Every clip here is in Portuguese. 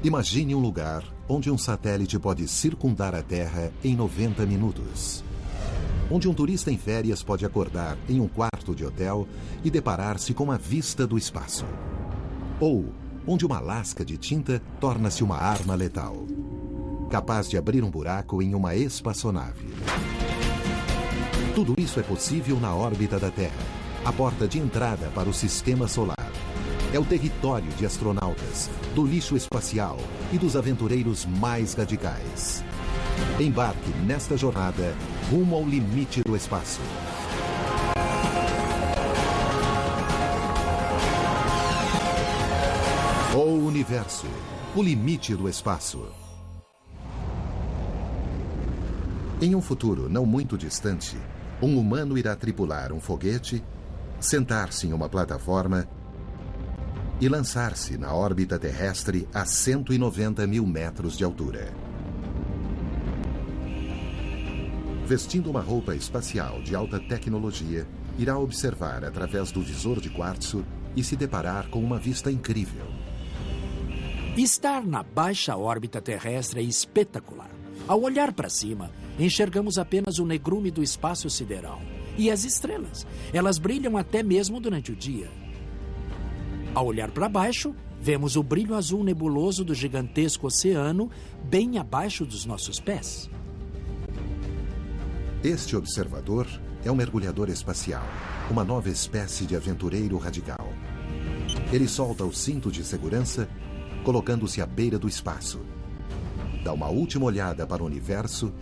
Imagine um lugar onde um satélite pode circundar a Terra em 90 minutos. Onde um turista em férias pode acordar em um quarto de hotel e deparar-se com a vista do espaço. Ou onde uma lasca de tinta torna-se uma arma letal, capaz de abrir um buraco em uma espaçonave. Tudo isso é possível na órbita da Terra, a porta de entrada para o sistema solar. É o território de astronautas, do lixo espacial e dos aventureiros mais radicais. Embarque nesta jornada rumo ao limite do espaço. O universo, o limite do espaço. Em um futuro não muito distante, um humano irá tripular um foguete, sentar-se em uma plataforma e lançar-se na órbita terrestre a 190 mil metros de altura. Vestindo uma roupa espacial de alta tecnologia, irá observar através do visor de quartzo e se deparar com uma vista incrível. Estar na baixa órbita terrestre é espetacular. Ao olhar para cima, enxergamos apenas o negrume do espaço sideral. E as estrelas. Elas brilham até mesmo durante o dia. Ao olhar para baixo, vemos o brilho azul nebuloso do gigantesco oceano bem abaixo dos nossos pés. Este observador é um mergulhador espacial, uma nova espécie de aventureiro radical. Ele solta o cinto de segurança, colocando-se à beira do espaço. Dá uma última olhada para o universo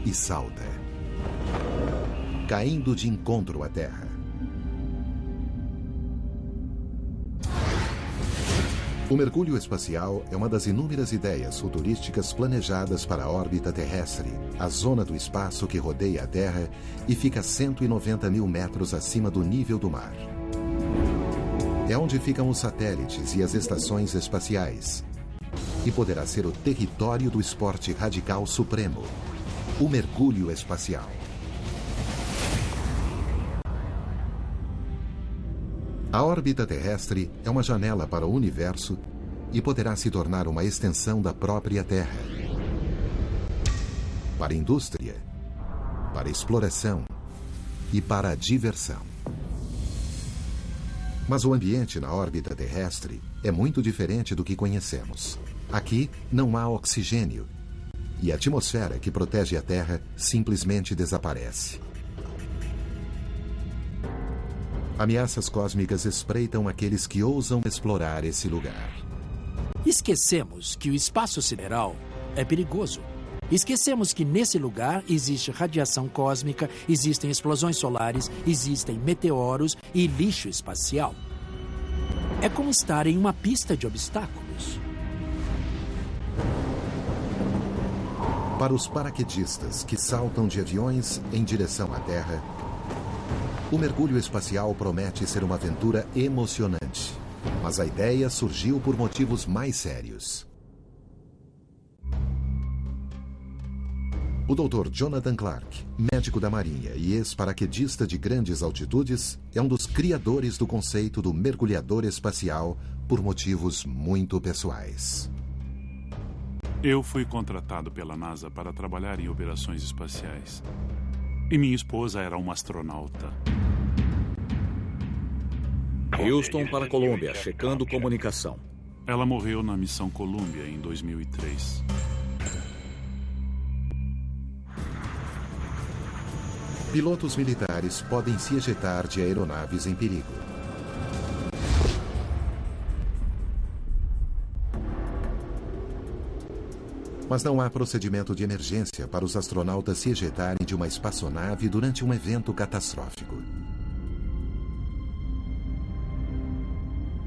e salta, caindo de encontro à Terra. O mergulho espacial é uma das inúmeras ideias futurísticas planejadas para a órbita terrestre, a zona do espaço que rodeia a Terra e fica 190 mil metros acima do nível do mar. É onde ficam os satélites e as estações espaciais. E poderá ser o território do esporte radical supremo, o mergulho espacial. A órbita terrestre é uma janela para o universo e poderá se tornar uma extensão da própria Terra. Para a indústria, para a exploração e para a diversão. Mas o ambiente na órbita terrestre é muito diferente do que conhecemos. Aqui não há oxigênio e a atmosfera que protege a Terra simplesmente desaparece. Ameaças cósmicas espreitam aqueles que ousam explorar esse lugar. Esquecemos que o espaço sideral é perigoso. Esquecemos que nesse lugar existe radiação cósmica, existem explosões solares, existem meteoros e lixo espacial. É como estar em uma pista de obstáculos. Para os paraquedistas que saltam de aviões em direção à Terra, o mergulho espacial promete ser uma aventura emocionante, mas a ideia surgiu por motivos mais sérios. O Dr. Jonathan Clark, médico da Marinha e ex-paraquedista de grandes altitudes, é um dos criadores do conceito do mergulhador espacial por motivos muito pessoais. Eu fui contratado pela NASA para trabalhar em operações espaciais. E minha esposa era uma astronauta. Houston para Colômbia, checando comunicação. Ela morreu na missão Columbia em 2003. Pilotos militares podem se ejetar de aeronaves em perigo. Mas não há procedimento de emergência para os astronautas se ejetarem de uma espaçonave durante um evento catastrófico.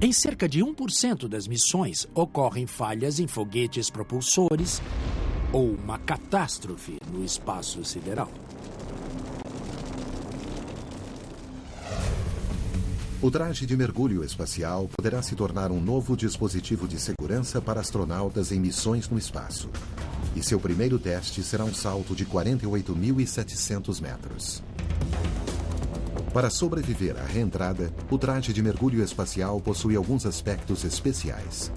Em cerca de 1% das missões ocorrem falhas em foguetes propulsores ou uma catástrofe no espaço sideral. O traje de mergulho espacial poderá se tornar um novo dispositivo de segurança para astronautas em missões no espaço. E seu primeiro teste será um salto de 48.700 metros. Para sobreviver à reentrada, o traje de mergulho espacial possui alguns aspectos especiais.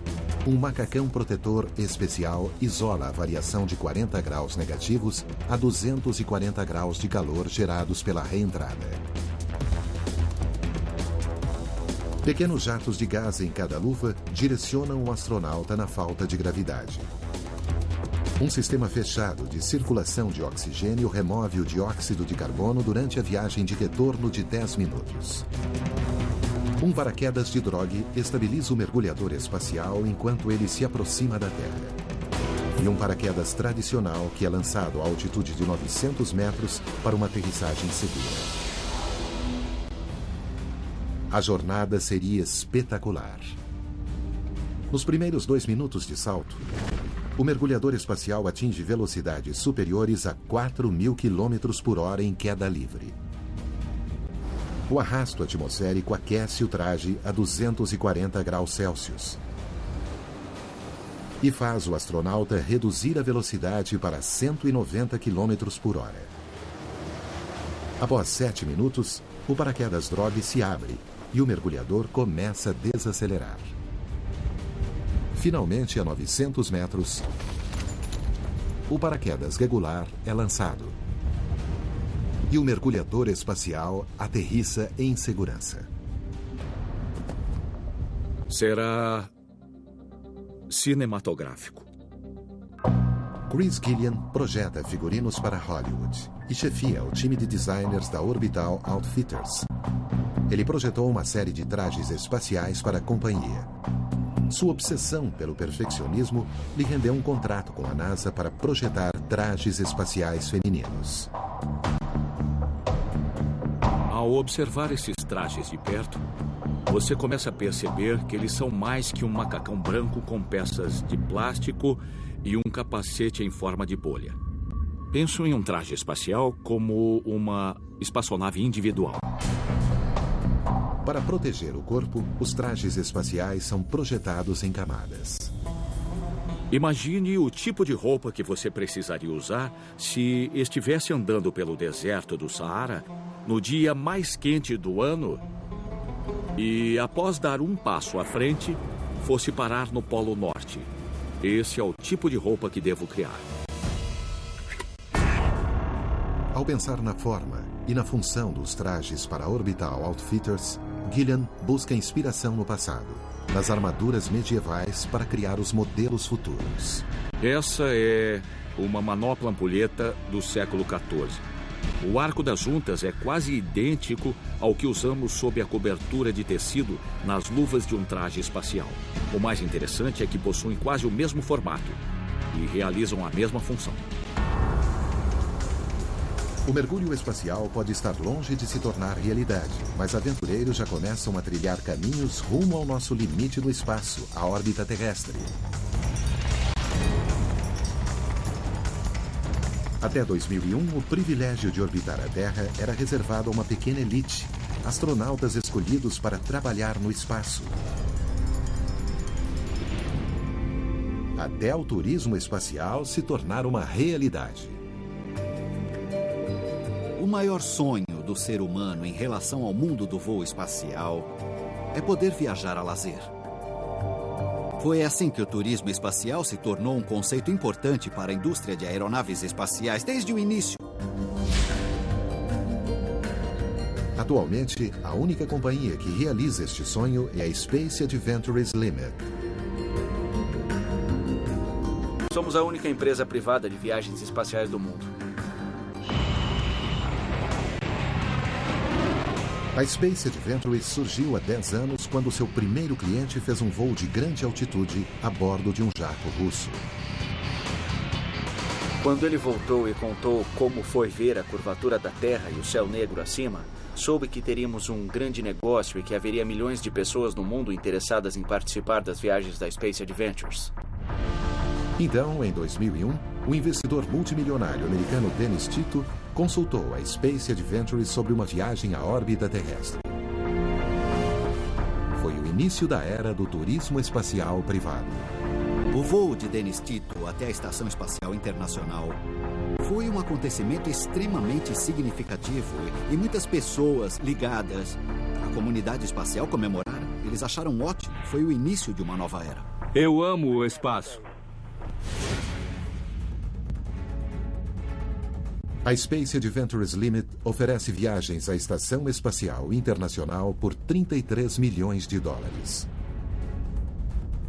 Um macacão protetor especial isola a variação de 40 graus negativos a 240 graus de calor gerados pela reentrada. Pequenos jatos de gás em cada luva direcionam o astronauta na falta de gravidade. Um sistema fechado de circulação de oxigênio remove o dióxido de carbono durante a viagem de retorno de 10 minutos. Um paraquedas de drogue estabiliza o mergulhador espacial enquanto ele se aproxima da Terra. E um paraquedas tradicional que é lançado a altitude de 900 metros para uma aterrissagem segura. A jornada seria espetacular. Nos primeiros 2 minutos de salto, o mergulhador espacial atinge velocidades superiores a 4.000 km/h em queda livre. O arrasto atmosférico aquece o traje a 240 graus Celsius e faz o astronauta reduzir a velocidade para 190 km/h. Após 7 minutos, o paraquedas drogue se abre e o mergulhador começa a desacelerar. Finalmente, a 900 metros, o paraquedas regular é lançado e o mergulhador espacial aterrissa em segurança. Será cinematográfico. Chris Gillian projeta figurinos para Hollywood e chefia o time de designers da Orbital Outfitters. Ele projetou uma série de trajes espaciais para a companhia. Sua obsessão pelo perfeccionismo lhe rendeu um contrato com a NASA para projetar trajes espaciais femininos. Ao observar esses trajes de perto, você começa a perceber que eles são mais que um macacão branco com peças de plástico e um capacete em forma de bolha. Penso em um traje espacial como uma espaçonave individual. Para proteger o corpo, os trajes espaciais são projetados em camadas. Imagine o tipo de roupa que você precisaria usar se estivesse andando pelo deserto do Saara no dia mais quente do ano e, após dar um passo à frente, fosse parar no Polo Norte. Esse é o tipo de roupa que devo criar. Ao pensar na forma e na função dos trajes para a Orbital Outfitters, Gillian busca inspiração no passado, nas armaduras medievais para criar os modelos futuros. Essa é uma manopla ampulheta do século XIV. O arco das juntas é quase idêntico ao que usamos sob a cobertura de tecido nas luvas de um traje espacial. O mais interessante é que possuem quase o mesmo formato e realizam a mesma função. O mergulho espacial pode estar longe de se tornar realidade, mas aventureiros já começam a trilhar caminhos rumo ao nosso limite no espaço, a órbita terrestre. Até 2001, o privilégio de orbitar a Terra era reservado a uma pequena elite, astronautas escolhidos para trabalhar no espaço. Até o turismo espacial se tornar uma realidade. O maior sonho do ser humano em relação ao mundo do voo espacial é poder viajar a lazer. Foi assim que o turismo espacial se tornou um conceito importante para a indústria de aeronaves espaciais desde o início. Atualmente, a única companhia que realiza este sonho é a Space Adventures Limited. Somos a única empresa privada de viagens espaciais do mundo. A Space Adventures surgiu há 10 anos quando seu primeiro cliente fez um voo de grande altitude a bordo de um jato russo. Quando ele voltou e contou como foi ver a curvatura da Terra e o céu negro acima, soube que teríamos um grande negócio e que haveria milhões de pessoas no mundo interessadas em participar das viagens da Space Adventures. Então, em 2001, o investidor multimilionário americano Dennis Tito consultou a Space Adventures sobre uma viagem à órbita terrestre. Foi o início da era do turismo espacial privado. O voo de Dennis Tito até a Estação Espacial Internacional foi um acontecimento extremamente significativo e muitas pessoas ligadas à comunidade espacial comemoraram. Eles acharam ótimo, foi o início de uma nova era. Eu amo o espaço. A Space Adventures Limit oferece viagens à Estação Espacial Internacional por $33 milhões.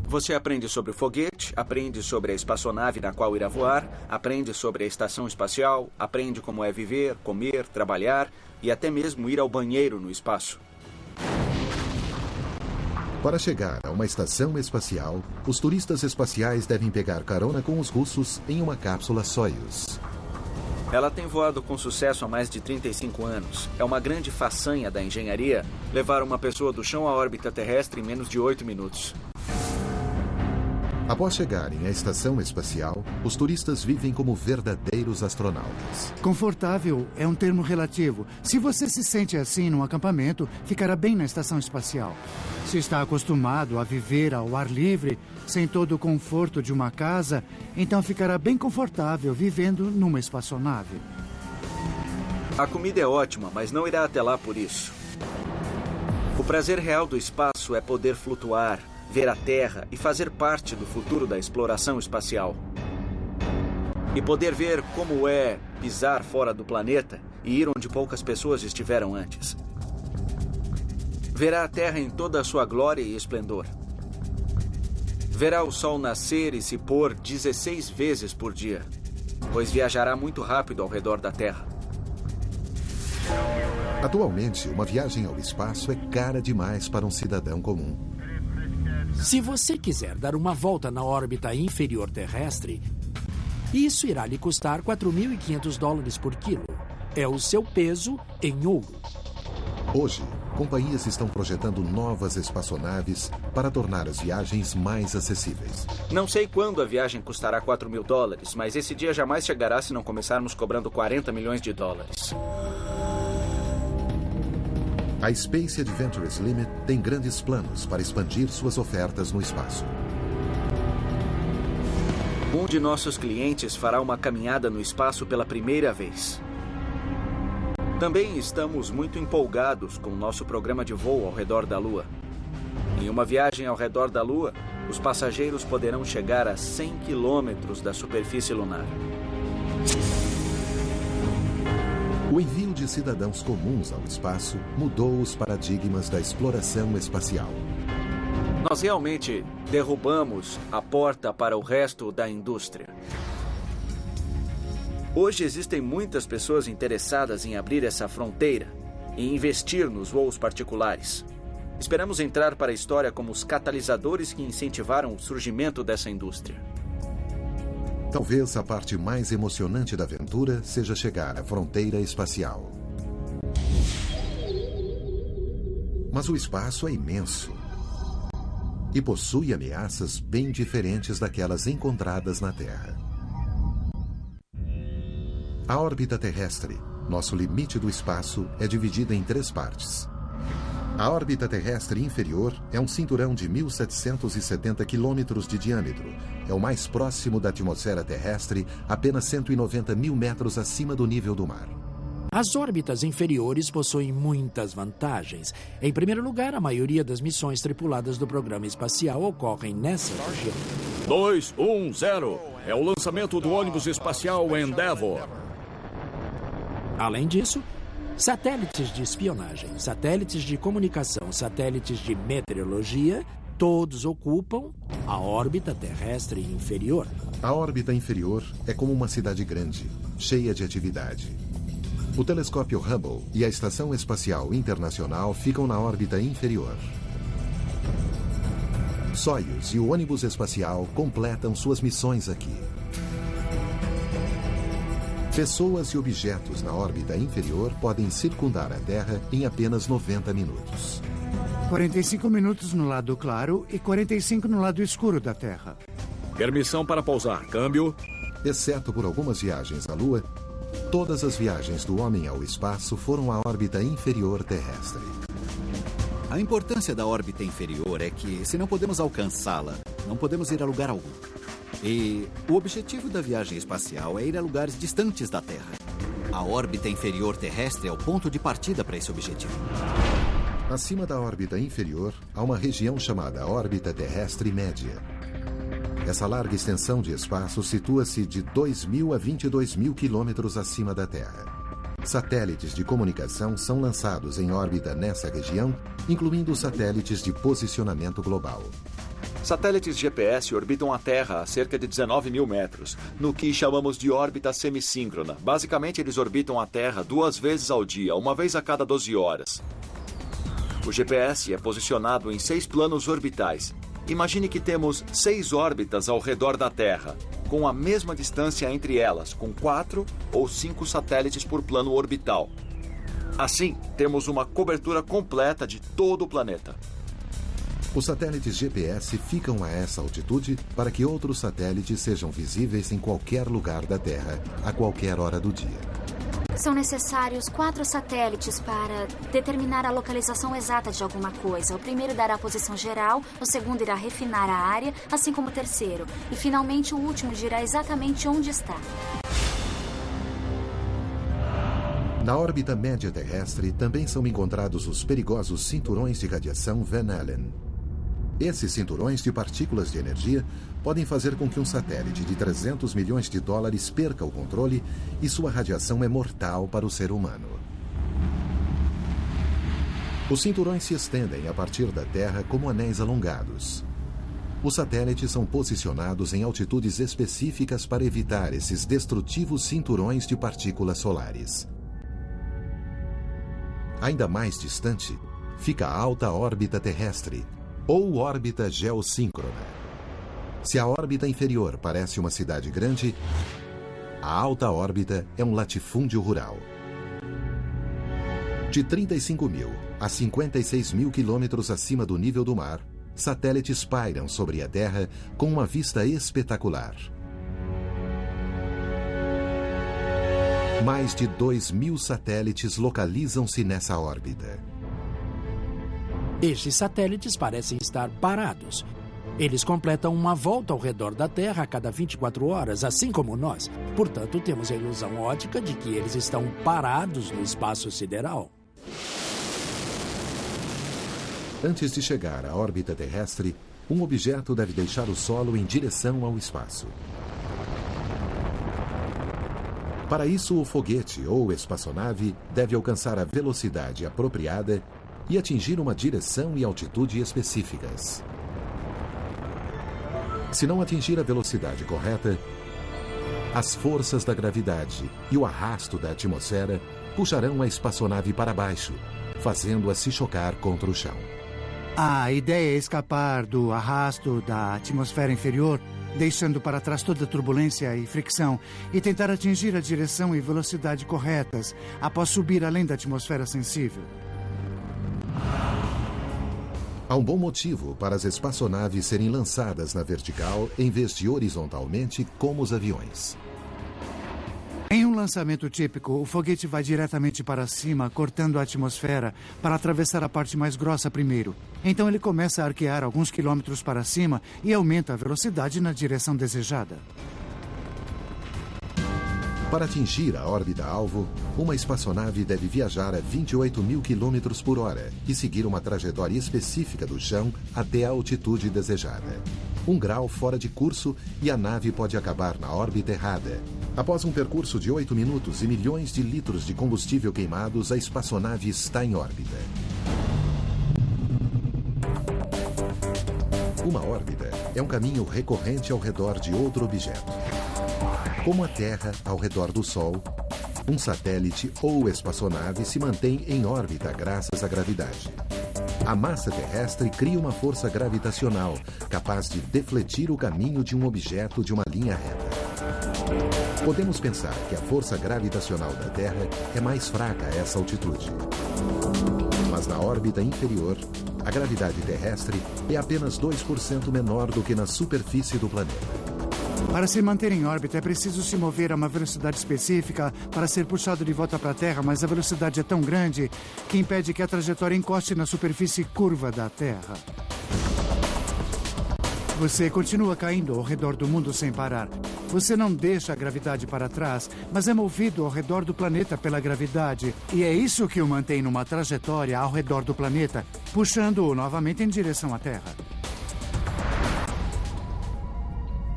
Você aprende sobre o foguete, aprende sobre a espaçonave na qual irá voar, aprende sobre a estação espacial, aprende como é viver, comer, trabalhar e até mesmo ir ao banheiro no espaço. Para chegar a uma estação espacial, os turistas espaciais devem pegar carona com os russos em uma cápsula Soyuz. Ela tem voado com sucesso há mais de 35 anos. É uma grande façanha da engenharia levar uma pessoa do chão à órbita terrestre em menos de 8 minutos. Após chegarem à estação espacial, os turistas vivem como verdadeiros astronautas. Confortável é um termo relativo. Se você se sente assim num acampamento, ficará bem na estação espacial. Se está acostumado a viver ao ar livre, sem todo o conforto de uma casa, então ficará bem confortável vivendo numa espaçonave. A comida é ótima, mas não irá até lá por isso. O prazer real do espaço é poder flutuar, ver a Terra e fazer parte do futuro da exploração espacial. E poder ver como é pisar fora do planeta e ir onde poucas pessoas estiveram antes. Verá a Terra em toda a sua glória e esplendor. Verá o Sol nascer e se pôr 16 vezes por dia, pois viajará muito rápido ao redor da Terra. Atualmente, uma viagem ao espaço é cara demais para um cidadão comum. Se você quiser dar uma volta na órbita inferior terrestre, isso irá lhe custar $4.500 por quilo. É o seu peso em ouro. Hoje, companhias estão projetando novas espaçonaves para tornar as viagens mais acessíveis. Não sei quando a viagem custará $4.000, mas esse dia jamais chegará se não começarmos cobrando $40 milhões. A Space Adventures Limit tem grandes planos para expandir suas ofertas no espaço. Um de nossos clientes fará uma caminhada no espaço pela primeira vez. Também estamos muito empolgados com o nosso programa de voo ao redor da Lua. Em uma viagem ao redor da Lua, os passageiros poderão chegar a 100 quilômetros da superfície lunar. O envio de cidadãos comuns ao espaço mudou os paradigmas da exploração espacial. Nós realmente derrubamos a porta para o resto da indústria. Hoje existem muitas pessoas interessadas em abrir essa fronteira e investir nos voos particulares. Esperamos entrar para a história como os catalisadores que incentivaram o surgimento dessa indústria. Talvez a parte mais emocionante da aventura seja chegar à fronteira espacial. Mas o espaço é imenso e possui ameaças bem diferentes daquelas encontradas na Terra. A órbita terrestre, nosso limite do espaço, é dividida em 3 partes. A órbita terrestre inferior é um cinturão de 1.770 quilômetros de diâmetro. É o mais próximo da atmosfera terrestre, apenas 190 mil metros acima do nível do mar. As órbitas inferiores possuem muitas vantagens. Em primeiro lugar, a maioria das missões tripuladas do programa espacial ocorrem nessa região. 210. É o lançamento do ônibus espacial Endeavour. Além disso, satélites de espionagem, satélites de comunicação, satélites de meteorologia, todos ocupam a órbita terrestre inferior. A órbita inferior é como uma cidade grande, cheia de atividade. O telescópio Hubble e a Estação Espacial Internacional ficam na órbita inferior. Soyuz e o ônibus espacial completam suas missões aqui. Pessoas e objetos na órbita inferior podem circundar a Terra em apenas 90 minutos. 45 minutos no lado claro e 45 no lado escuro da Terra. Permissão para pousar. Câmbio. Exceto por algumas viagens à Lua, todas as viagens do homem ao espaço foram à órbita inferior terrestre. A importância da órbita inferior é que, se não podemos alcançá-la, não podemos ir a lugar algum. E o objetivo da viagem espacial é ir a lugares distantes da Terra. A órbita inferior terrestre é o ponto de partida para esse objetivo. Acima da órbita inferior, há uma região chamada órbita terrestre média. Essa larga extensão de espaço situa-se de 2.000 a 22.000 quilômetros acima da Terra. Satélites de comunicação são lançados em órbita nessa região, incluindo satélites de posicionamento global. Satélites GPS orbitam a Terra a cerca de 19.000 metros, no que chamamos de órbita semissíncrona. Basicamente, eles orbitam a Terra 2 vezes ao dia, uma vez a cada 12 horas. O GPS é posicionado em 6 planos orbitais. Imagine que temos 6 órbitas ao redor da Terra, com a mesma distância entre elas, com 4 ou 5 satélites por plano orbital. Assim, temos uma cobertura completa de todo o planeta. Os satélites GPS ficam a essa altitude para que outros satélites sejam visíveis em qualquer lugar da Terra, a qualquer hora do dia. São necessários 4 satélites para determinar a localização exata de alguma coisa. O primeiro dará a posição geral, o segundo irá refinar a área, assim como o terceiro. E, finalmente, o último dirá exatamente onde está. Na órbita média terrestre também são encontrados os perigosos cinturões de radiação Van Allen. Esses cinturões de partículas de energia podem fazer com que um satélite de 300 milhões de dólares perca o controle e sua radiação é mortal para o ser humano. Os cinturões se estendem a partir da Terra como anéis alongados. Os satélites são posicionados em altitudes específicas para evitar esses destrutivos cinturões de partículas solares. Ainda mais distante, fica a alta órbita terrestre, ou órbita geossíncrona. Se a órbita inferior parece uma cidade grande, a alta órbita é um latifúndio rural. De 35.000 a 56.000 quilômetros acima do nível do mar, satélites pairam sobre a Terra com uma vista espetacular. Mais de 2.000 satélites localizam-se nessa órbita. Estes satélites parecem estar parados. Eles completam uma volta ao redor da Terra a cada 24 horas, assim como nós. Portanto, temos a ilusão ótica de que eles estão parados no espaço sideral. Antes de chegar à órbita terrestre, um objeto deve deixar o solo em direção ao espaço. Para isso, o foguete ou espaçonave deve alcançar a velocidade apropriada e atingir uma direção e altitude específicas. Se não atingir a velocidade correta, as forças da gravidade e o arrasto da atmosfera puxarão a espaçonave para baixo, fazendo-a se chocar contra o chão. A ideia é escapar do arrasto da atmosfera inferior, deixando para trás toda a turbulência e fricção, e tentar atingir a direção e velocidade corretas após subir além da atmosfera sensível. Há um bom motivo para as espaçonaves serem lançadas na vertical em vez de horizontalmente como os aviões. Em um lançamento típico, o foguete vai diretamente para cima, cortando a atmosfera para atravessar a parte mais grossa primeiro. Então ele começa a arquear alguns quilômetros para cima e aumenta a velocidade na direção desejada. Para atingir a órbita-alvo, uma espaçonave deve viajar a 28.000 km por hora e seguir uma trajetória específica do chão até a altitude desejada. 1 grau fora de curso e a nave pode acabar na órbita errada. Após um percurso de 8 minutos e milhões de litros de combustível queimados, a espaçonave está em órbita. Uma órbita é um caminho recorrente ao redor de outro objeto. Como a Terra ao redor do Sol, um satélite ou espaçonave se mantém em órbita graças à gravidade. A massa terrestre cria uma força gravitacional capaz de defletir o caminho de um objeto de uma linha reta. Podemos pensar que a força gravitacional da Terra é mais fraca a essa altitude. Mas na órbita inferior, a gravidade terrestre é apenas 2% menor do que na superfície do planeta. Para se manter em órbita, é preciso se mover a uma velocidade específica para ser puxado de volta para a Terra, mas a velocidade é tão grande que impede que a trajetória encoste na superfície curva da Terra. Você continua caindo ao redor do mundo sem parar. Você não deixa a gravidade para trás, mas é movido ao redor do planeta pela gravidade. E é isso que o mantém numa trajetória ao redor do planeta, puxando-o novamente em direção à Terra.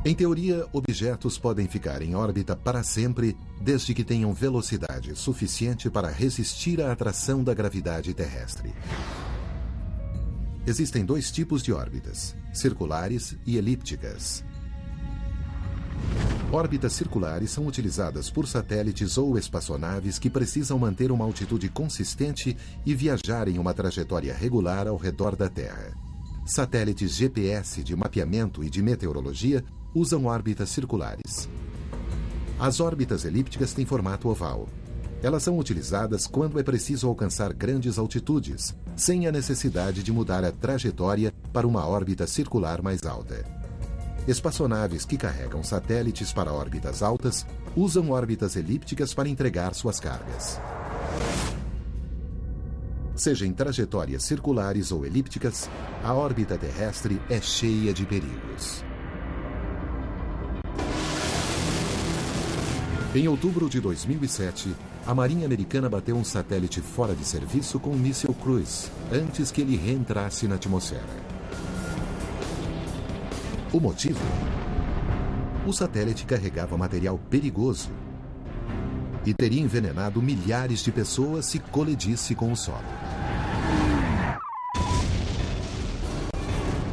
Em teoria, objetos podem ficar em órbita para sempre, desde que tenham velocidade suficiente para resistir à atração da gravidade terrestre. Existem dois tipos de órbitas, circulares e elípticas. Órbitas circulares são utilizadas por satélites ou espaçonaves que precisam manter uma altitude consistente e viajar em uma trajetória regular ao redor da Terra. Satélites GPS de mapeamento e de meteorologia usam órbitas circulares. As órbitas elípticas têm formato oval. Elas são utilizadas quando é preciso alcançar grandes altitudes, sem a necessidade de mudar a trajetória para uma órbita circular mais alta. Espaçonaves que carregam satélites para órbitas altas usam órbitas elípticas para entregar suas cargas. Seja em trajetórias circulares ou elípticas, a órbita terrestre é cheia de perigos. Em outubro de 2007, a Marinha Americana bateu um satélite fora de serviço com um míssil Cruise, antes que ele reentrasse na atmosfera. O motivo? O satélite carregava material perigoso e teria envenenado milhares de pessoas se colidisse com o solo.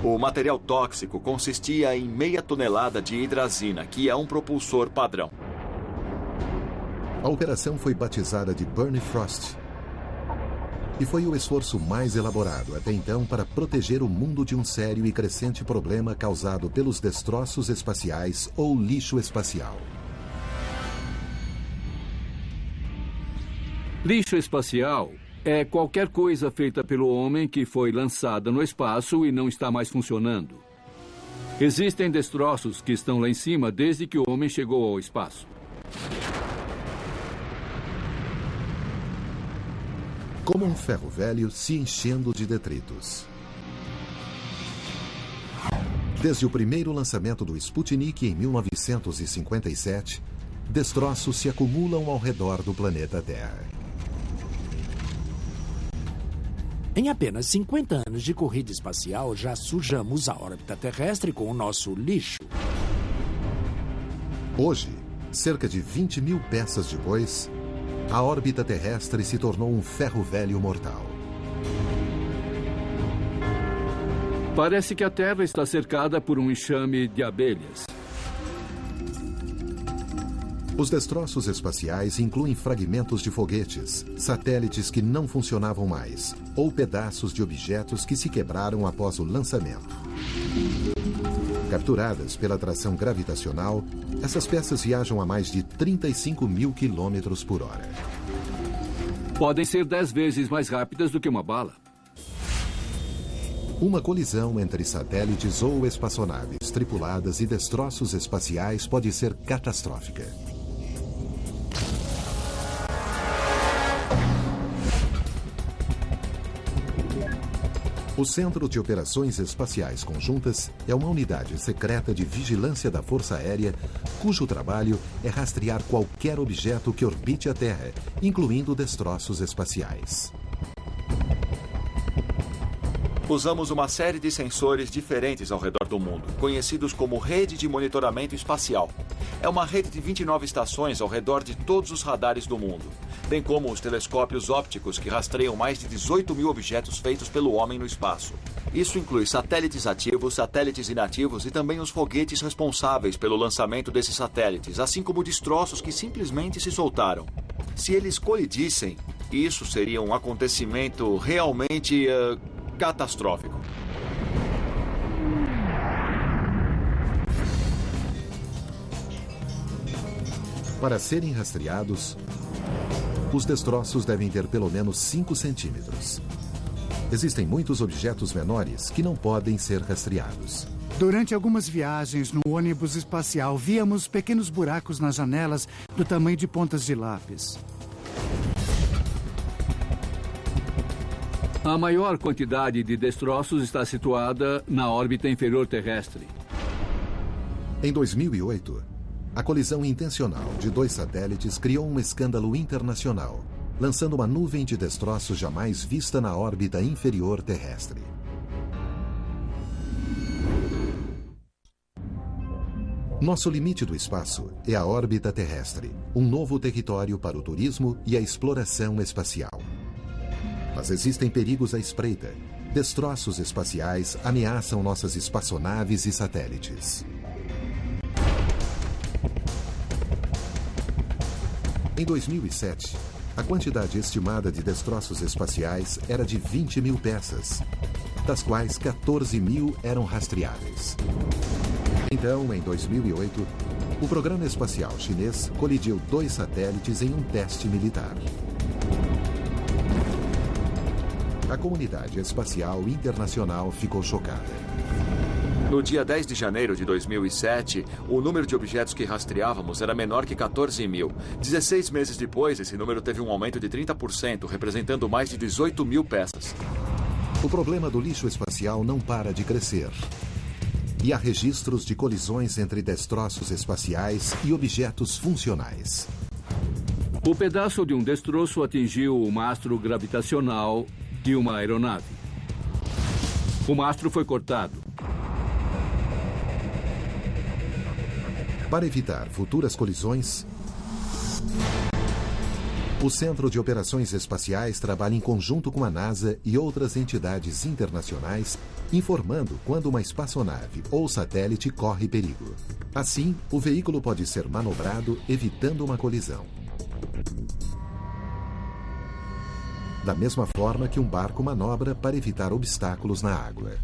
O material tóxico consistia em meia tonelada de hidrazina, que é um propulsor padrão. A operação foi batizada de Burn Frost e foi o esforço mais elaborado até então para proteger o mundo de um sério e crescente problema causado pelos destroços espaciais ou lixo espacial. Lixo espacial é qualquer coisa feita pelo homem que foi lançada no espaço e não está mais funcionando. Existem destroços que estão lá em cima desde que o homem chegou ao espaço. Como um ferro velho se enchendo de detritos. Desde o primeiro lançamento do Sputnik em 1957, destroços se acumulam ao redor do planeta Terra. Em apenas 50 anos de corrida espacial, já sujamos a órbita terrestre com o nosso lixo. Hoje, cerca de 20 mil peças depois, a órbita terrestre se tornou um ferro velho mortal. Parece que a Terra está cercada por um enxame de abelhas. Os destroços espaciais incluem fragmentos de foguetes, satélites que não funcionavam mais, ou pedaços de objetos que se quebraram após o lançamento. Capturadas pela atração gravitacional, essas peças viajam a mais de 35 mil quilômetros por hora. Podem ser 10 vezes mais rápidas do que uma bala. Uma colisão entre satélites ou espaçonaves tripuladas e destroços espaciais pode ser catastrófica. O Centro de Operações Espaciais Conjuntas é uma unidade secreta de vigilância da Força Aérea, cujo trabalho é rastrear qualquer objeto que orbite a Terra, incluindo destroços espaciais. Usamos uma série de sensores diferentes ao redor do mundo, conhecidos como Rede de Monitoramento Espacial. É uma rede de 29 estações ao redor de todos os radares do mundo, bem como os telescópios ópticos que rastreiam mais de 18 mil objetos feitos pelo homem no espaço. Isso inclui satélites ativos, satélites inativos e também os foguetes responsáveis pelo lançamento desses satélites, assim como destroços que simplesmente se soltaram. Se eles colidissem, isso seria um acontecimento realmente catastrófico. Para serem rastreados, os destroços devem ter pelo menos 5 centímetros. Existem muitos objetos menores que não podem ser rastreados. Durante algumas viagens no ônibus espacial, víamos pequenos buracos nas janelas do tamanho de pontas de lápis. A maior quantidade de destroços está situada na órbita inferior terrestre. Em 2008, a colisão intencional de 2 satélites criou um escândalo internacional, lançando uma nuvem de destroços jamais vista na órbita inferior terrestre. Nosso limite do espaço é a órbita terrestre, um novo território para o turismo e a exploração espacial. Mas existem perigos à espreita. Destroços espaciais ameaçam nossas espaçonaves e satélites. Em 2007, a quantidade estimada de destroços espaciais era de 20 mil peças, das quais 14 mil eram rastreáveis. Então, em 2008, o programa espacial chinês colidiu 2 satélites em um teste militar. A comunidade espacial internacional ficou chocada. No dia 10 de janeiro de 2007, o número de objetos que rastreávamos era menor que 14 mil. 16 meses depois, esse número teve um aumento de 30%, representando mais de 18 mil peças. O problema do lixo espacial não para de crescer. E há registros de colisões entre destroços espaciais e objetos funcionais. O pedaço de um destroço atingiu o mastro gravitacional de uma aeronave. O mastro foi cortado. Para evitar futuras colisões, o Centro de Operações Espaciais trabalha em conjunto com a NASA e outras entidades internacionais, informando quando uma espaçonave ou satélite corre perigo. Assim, o veículo pode ser manobrado, evitando uma colisão. Da mesma forma que um barco manobra para evitar obstáculos na água.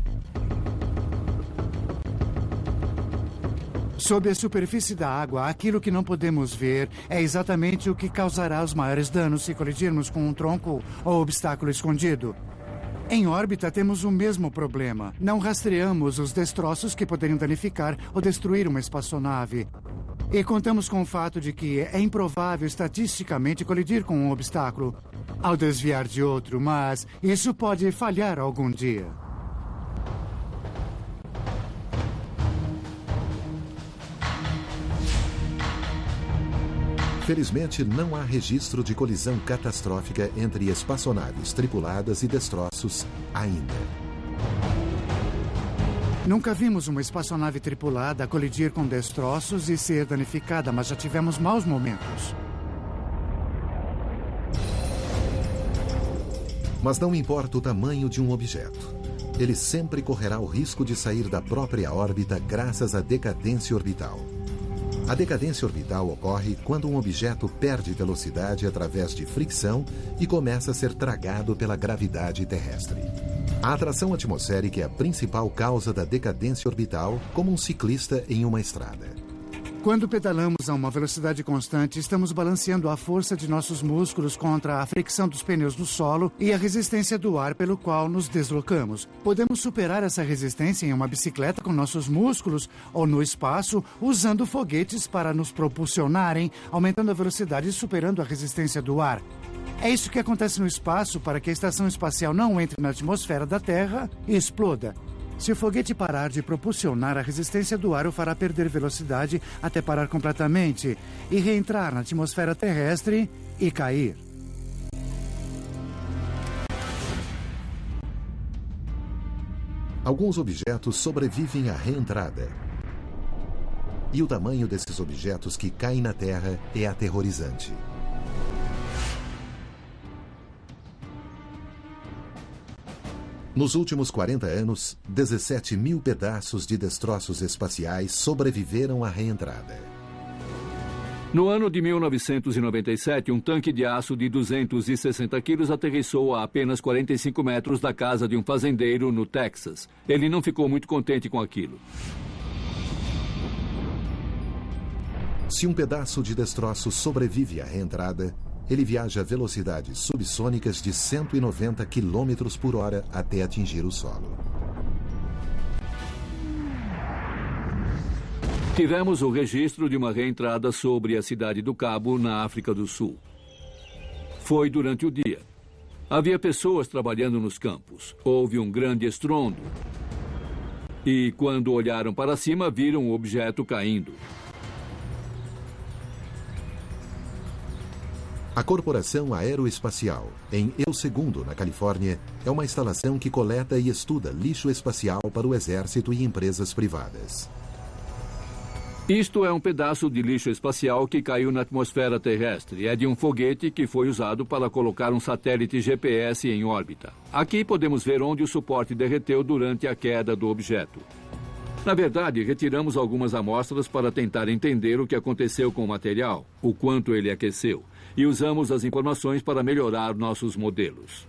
Sob a superfície da água, aquilo que não podemos ver é exatamente o que causará os maiores danos se colidirmos com um tronco ou obstáculo escondido. Em órbita, temos o mesmo problema. Não rastreamos os destroços que poderiam danificar ou destruir uma espaçonave. E contamos com o fato de que é improvável estatisticamente colidir com um obstáculo ao desviar de outro, mas isso pode falhar algum dia. Felizmente, não há registro de colisão catastrófica entre espaçonaves tripuladas e destroços ainda. Nunca vimos uma espaçonave tripulada colidir com destroços e ser danificada, mas já tivemos maus momentos. Mas não importa o tamanho de um objeto. Ele sempre correrá o risco de sair da própria órbita graças à decadência orbital. A decadência orbital ocorre quando um objeto perde velocidade através de fricção e começa a ser tragado pela gravidade terrestre. A atração atmosférica é a principal causa da decadência orbital, como um ciclista em uma estrada. Quando pedalamos a uma velocidade constante, estamos balanceando a força de nossos músculos contra a fricção dos pneus no solo e a resistência do ar pelo qual nos deslocamos. Podemos superar essa resistência em uma bicicleta com nossos músculos ou no espaço usando foguetes para nos propulsionarem, aumentando a velocidade e superando a resistência do ar. É isso que acontece no espaço para que a estação espacial não entre na atmosfera da Terra e exploda. Se o foguete parar de propulsionar, a resistência do ar o fará perder velocidade até parar completamente e reentrar na atmosfera terrestre e cair. Alguns objetos sobrevivem à reentrada. E o tamanho desses objetos que caem na Terra é aterrorizante. Nos últimos 40 anos, 17 mil pedaços de destroços espaciais sobreviveram à reentrada. No ano de 1997, um tanque de aço de 260 quilos aterrissou a apenas 45 metros da casa de um fazendeiro no Texas. Ele não ficou muito contente com aquilo. Se um pedaço de destroço sobrevive à reentrada, ele viaja a velocidades subsônicas de 190 km por hora até atingir o solo. Tivemos o registro de uma reentrada sobre a cidade do Cabo, na África do Sul. Foi durante o dia. Havia pessoas trabalhando nos campos. Houve um grande estrondo. E quando olharam para cima, viram o objeto caindo. A Corporação Aeroespacial, em El Segundo, na Califórnia, é uma instalação que coleta e estuda lixo espacial para o exército e empresas privadas. Isto é um pedaço de lixo espacial que caiu na atmosfera terrestre. É de um foguete que foi usado para colocar um satélite GPS em órbita. Aqui podemos ver onde o suporte derreteu durante a queda do objeto. Na verdade, retiramos algumas amostras para tentar entender o que aconteceu com o material, o quanto ele aqueceu, e usamos as informações para melhorar nossos modelos.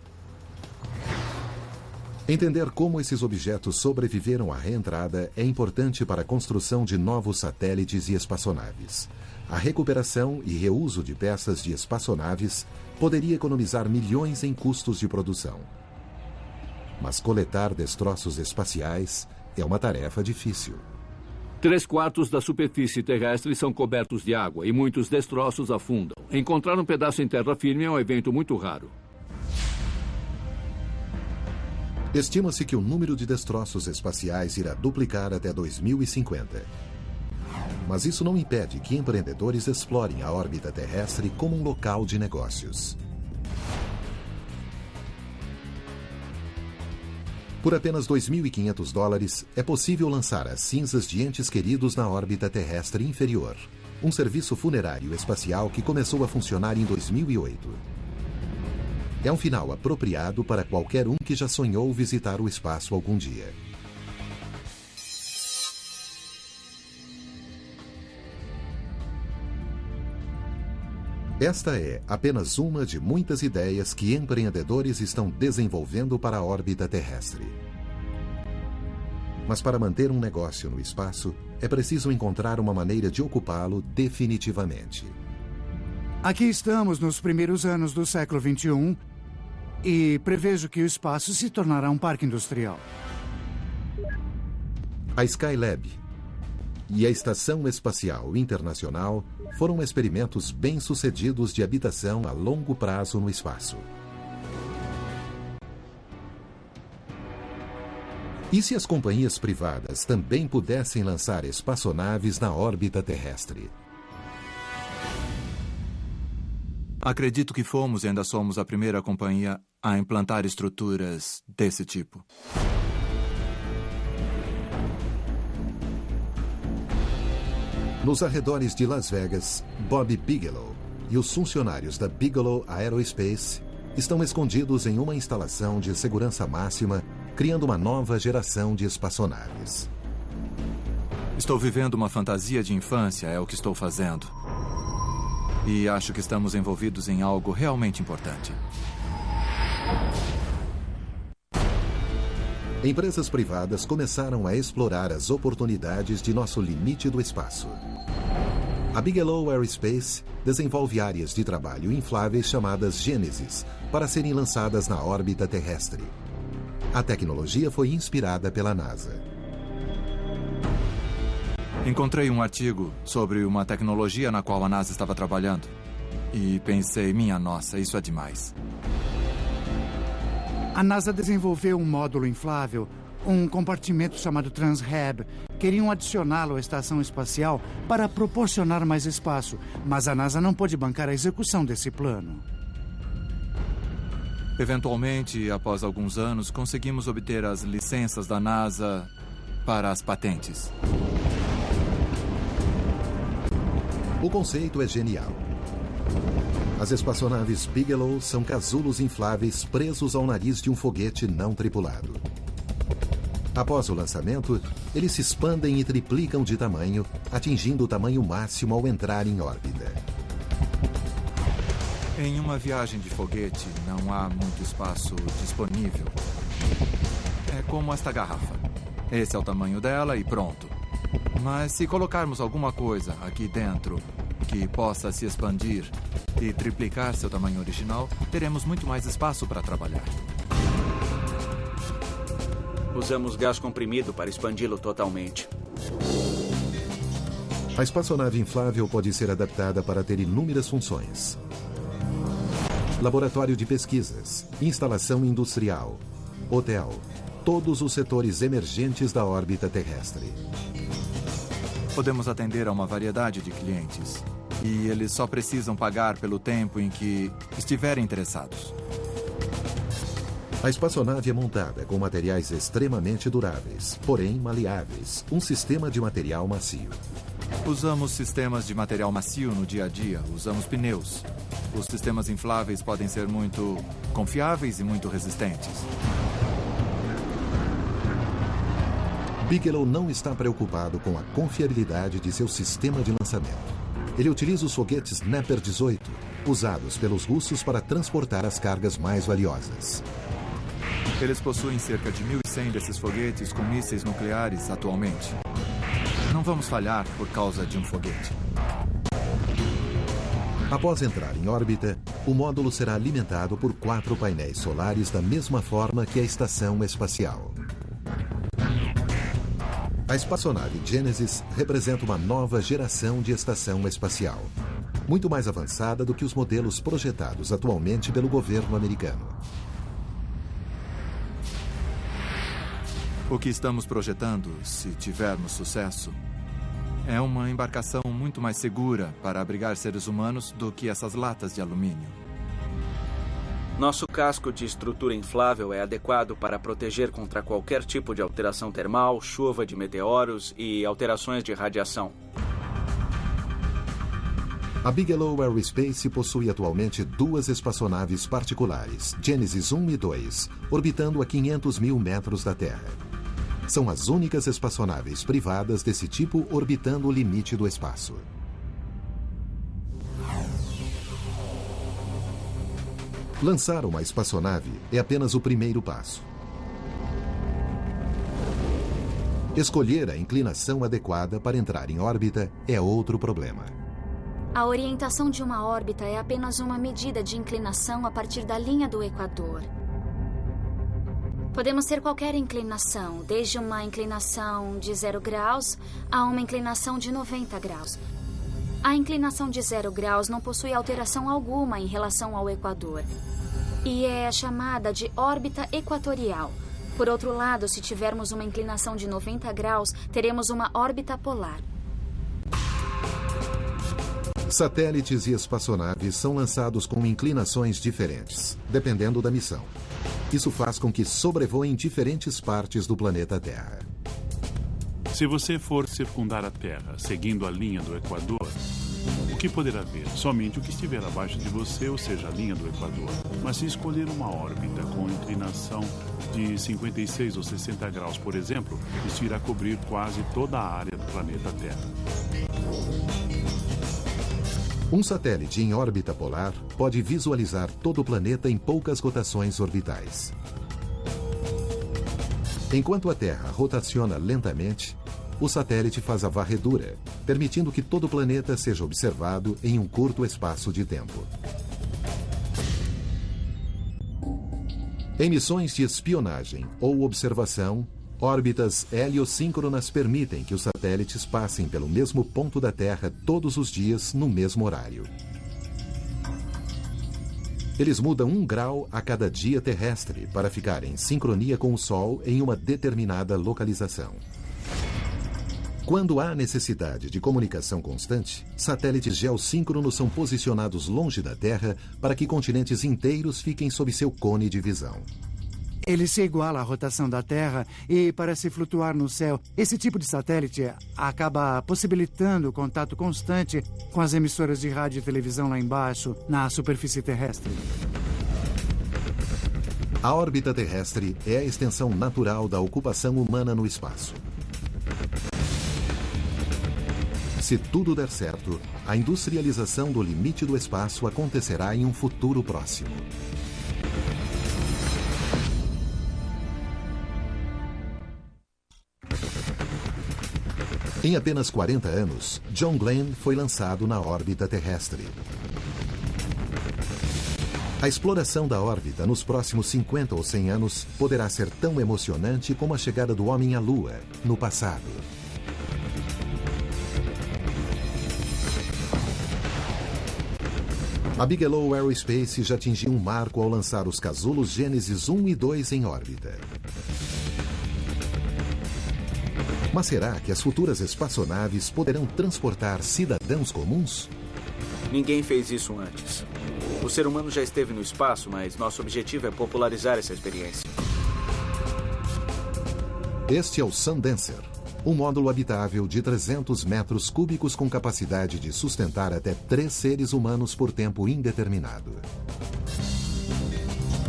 Entender como esses objetos sobreviveram à reentrada é importante para a construção de novos satélites e espaçonaves. A recuperação e reuso de peças de espaçonaves poderia economizar milhões em custos de produção. Mas coletar destroços espaciais é uma tarefa difícil. 3/4 da superfície terrestre são cobertos de água e muitos destroços afundam. Encontrar um pedaço em terra firme é um evento muito raro. Estima-se que o número de destroços espaciais irá duplicar até 2050. Mas isso não impede que empreendedores explorem a órbita terrestre como um local de negócios. Por apenas $2.500, é possível lançar as cinzas de entes queridos na órbita terrestre inferior, um serviço funerário espacial que começou a funcionar em 2008. É um final apropriado para qualquer um que já sonhou visitar o espaço algum dia. Esta é apenas uma de muitas ideias que empreendedores estão desenvolvendo para a órbita terrestre. Mas para manter um negócio no espaço, é preciso encontrar uma maneira de ocupá-lo definitivamente. Aqui estamos nos primeiros anos do século XXI e prevejo que o espaço se tornará um parque industrial. A Skylab e a Estação Espacial Internacional foram experimentos bem-sucedidos de habitação a longo prazo no espaço. E se as companhias privadas também pudessem lançar espaçonaves na órbita terrestre? Acredito que fomos e ainda somos a primeira companhia a implantar estruturas desse tipo. Nos arredores de Las Vegas, Bob Bigelow e os funcionários da Bigelow Aerospace estão escondidos em uma instalação de segurança máxima, criando uma nova geração de espaçonaves. Estou vivendo uma fantasia de infância, é o que estou fazendo. E acho que estamos envolvidos em algo realmente importante. Empresas privadas começaram a explorar as oportunidades de nosso limite do espaço. A Bigelow Aerospace desenvolve áreas de trabalho infláveis chamadas Gênesis para serem lançadas na órbita terrestre. A tecnologia foi inspirada pela NASA. Encontrei um artigo sobre uma tecnologia na qual a NASA estava trabalhando. E pensei, minha nossa, isso é demais. A NASA desenvolveu um módulo inflável, um compartimento chamado Transhab. Queriam adicioná-lo à estação espacial para proporcionar mais espaço, mas a NASA não pôde bancar a execução desse plano. Eventualmente, após alguns anos, conseguimos obter as licenças da NASA para as patentes. O conceito é genial. As espaçonaves Bigelow são casulos infláveis presos ao nariz de um foguete não tripulado. Após o lançamento, eles se expandem e triplicam de tamanho, atingindo o tamanho máximo ao entrar em órbita. Em uma viagem de foguete, não há muito espaço disponível. É como esta garrafa. Esse é o tamanho dela e pronto. Mas se colocarmos alguma coisa aqui dentro que possa se expandir e triplicar seu tamanho original, teremos muito mais espaço para trabalhar. Usamos gás comprimido para expandi-lo totalmente. A espaçonave inflável pode ser adaptada para ter inúmeras funções. Laboratório de pesquisas, instalação industrial, hotel, todos os setores emergentes da órbita terrestre. Podemos atender a uma variedade de clientes. E eles só precisam pagar pelo tempo em que estiverem interessados. A espaçonave é montada com materiais extremamente duráveis, porém maleáveis, um sistema de material macio. Usamos sistemas de material macio no dia a dia, usamos pneus. Os sistemas infláveis podem ser muito confiáveis e muito resistentes. Bigelow não está preocupado com a confiabilidade de seu sistema de lançamento. Ele utiliza os foguetes Nepper 18, usados pelos russos para transportar as cargas mais valiosas. Eles possuem cerca de 1.100 desses foguetes com mísseis nucleares atualmente. Não vamos falhar por causa de um foguete. Após entrar em órbita, o módulo será alimentado por 4 painéis solares da mesma forma que a estação espacial. A espaçonave Genesis representa uma nova geração de estação espacial, muito mais avançada do que os modelos projetados atualmente pelo governo americano. O que estamos projetando, se tivermos sucesso, é uma embarcação muito mais segura para abrigar seres humanos do que essas latas de alumínio. Nosso casco de estrutura inflável é adequado para proteger contra qualquer tipo de alteração termal, chuva de meteoros e alterações de radiação. A Bigelow Aerospace possui atualmente 2 espaçonaves particulares, Genesis 1 e 2, orbitando a 500 mil metros da Terra. São as únicas espaçonaves privadas desse tipo orbitando o limite do espaço. Lançar uma espaçonave é apenas o primeiro passo. Escolher a inclinação adequada para entrar em órbita é outro problema. A orientação de uma órbita é apenas uma medida de inclinação a partir da linha do Equador. Podemos ter qualquer inclinação, desde uma inclinação de 0 graus a uma inclinação de 90 graus. A inclinação de 0 graus não possui alteração alguma em relação ao Equador e é chamada de órbita equatorial. Por outro lado, se tivermos uma inclinação de 90 graus, teremos uma órbita polar. Satélites e espaçonaves são lançados com inclinações diferentes, dependendo da missão. Isso faz com que sobrevoem diferentes partes do planeta Terra. Se você for circundar a Terra seguindo a linha do Equador, o que poderá ver? Somente o que estiver abaixo de você, ou seja, a linha do Equador. Mas se escolher uma órbita com inclinação de 56 ou 60 graus, por exemplo, isso irá cobrir quase toda a área do planeta Terra. Um satélite em órbita polar pode visualizar todo o planeta em poucas rotações orbitais. Enquanto a Terra rotaciona lentamente, o satélite faz a varredura, permitindo que todo o planeta seja observado em um curto espaço de tempo. Em missões de espionagem ou observação, órbitas heliosíncronas permitem que os satélites passem pelo mesmo ponto da Terra todos os dias no mesmo horário. Eles mudam 1 grau a cada dia terrestre para ficar em sincronia com o Sol em uma determinada localização. Quando há necessidade de comunicação constante, satélites geossíncronos são posicionados longe da Terra para que continentes inteiros fiquem sob seu cone de visão. Ele se iguala à rotação da Terra e, para se flutuar no céu, esse tipo de satélite acaba possibilitando o contato constante com as emissoras de rádio e televisão lá embaixo, na superfície terrestre. A órbita terrestre é a extensão natural da ocupação humana no espaço. Se tudo der certo, a industrialização do limite do espaço acontecerá em um futuro próximo. Em apenas 40 anos, John Glenn foi lançado na órbita terrestre. A exploração da órbita nos próximos 50 ou 100 anos poderá ser tão emocionante como a chegada do homem à Lua, no passado. A Bigelow Aerospace já atingiu um marco ao lançar os casulos Genesis 1 e 2 em órbita. Mas será que as futuras espaçonaves poderão transportar cidadãos comuns? Ninguém fez isso antes. O ser humano já esteve no espaço, mas nosso objetivo é popularizar essa experiência. Este é o Sundancer, Um módulo habitável de 300 metros cúbicos com capacidade de sustentar até 3 seres humanos por tempo indeterminado.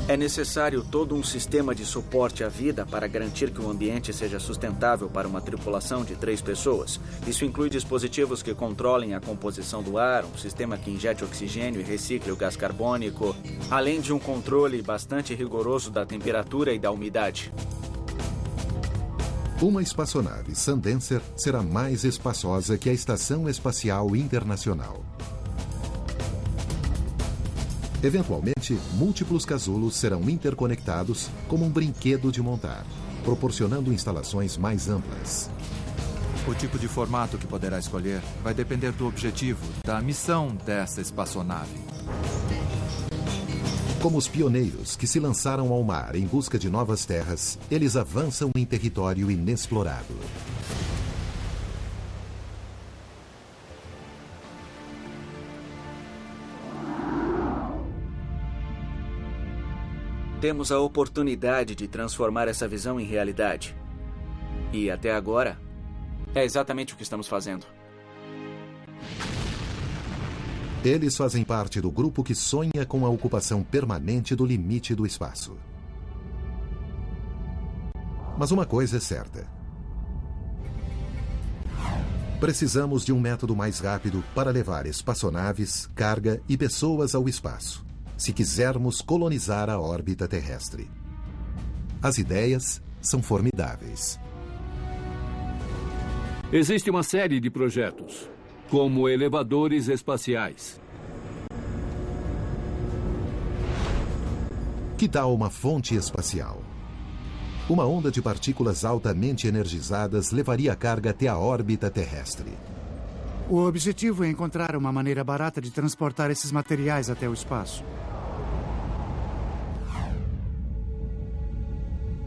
É necessário todo um sistema de suporte à vida para garantir que o ambiente seja sustentável para uma tripulação de 3 pessoas. Isso inclui dispositivos que controlem a composição do ar, um sistema que injete oxigênio e recicle o gás carbônico, além de um controle bastante rigoroso da temperatura e da umidade. Uma espaçonave Sundancer será mais espaçosa que a Estação Espacial Internacional. Eventualmente, múltiplos casulos serão interconectados como um brinquedo de montar, proporcionando instalações mais amplas. O tipo de formato que poderá escolher vai depender do objetivo, da missão dessa espaçonave. Como os pioneiros que se lançaram ao mar em busca de novas terras, eles avançam em território inexplorado. Temos a oportunidade de transformar essa visão em realidade. E até agora, é exatamente o que estamos fazendo. Eles fazem parte do grupo que sonha com a ocupação permanente do limite do espaço. Mas uma coisa é certa. Precisamos de um método mais rápido para levar espaçonaves, carga e pessoas ao espaço, se quisermos colonizar a órbita terrestre. As ideias são formidáveis. Existe uma série de projetos, como elevadores espaciais. Que tal uma fonte espacial? Uma onda de partículas altamente energizadas levaria a carga até a órbita terrestre. O objetivo é encontrar uma maneira barata de transportar esses materiais até o espaço.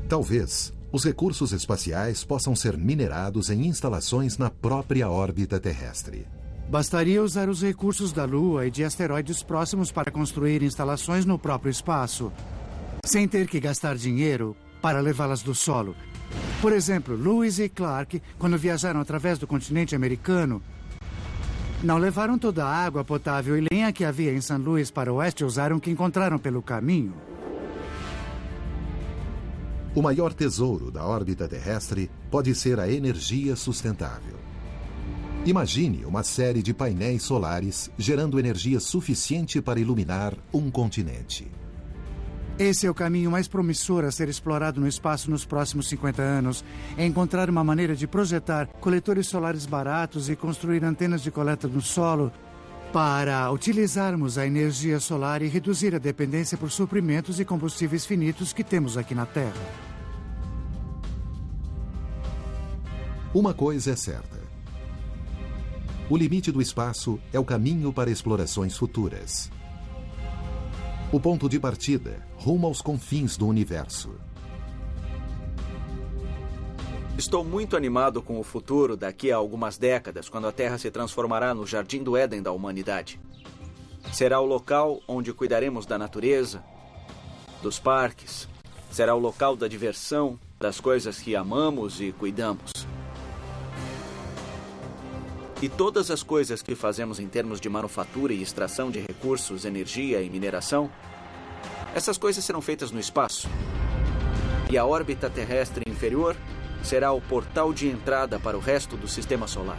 Talvez os recursos espaciais possam ser minerados em instalações na própria órbita terrestre. Bastaria usar os recursos da Lua e de asteroides próximos para construir instalações no próprio espaço, sem ter que gastar dinheiro para levá-las do solo. Por exemplo, Lewis e Clark, quando viajaram através do continente americano, não levaram toda a água potável e lenha que havia em St. Louis para o oeste, usaram o que encontraram pelo caminho. O maior tesouro da órbita terrestre pode ser a energia sustentável. Imagine uma série de painéis solares gerando energia suficiente para iluminar um continente. Esse é o caminho mais promissor a ser explorado no espaço nos próximos 50 anos. É encontrar uma maneira de projetar coletores solares baratos e construir antenas de coleta no solo para utilizarmos a energia solar e reduzir a dependência por suprimentos e combustíveis finitos que temos aqui na Terra. Uma coisa é certa. O limite do espaço é o caminho para explorações futuras. O ponto de partida, rumo aos confins do universo. Estou muito animado com o futuro daqui a algumas décadas, quando a Terra se transformará no Jardim do Éden da humanidade. Será o local onde cuidaremos da natureza, dos parques. Será o local da diversão, das coisas que amamos e cuidamos. E todas as coisas que fazemos em termos de manufatura e extração de recursos, energia e mineração, essas coisas serão feitas no espaço. E a órbita terrestre inferior será o portal de entrada para o resto do sistema solar.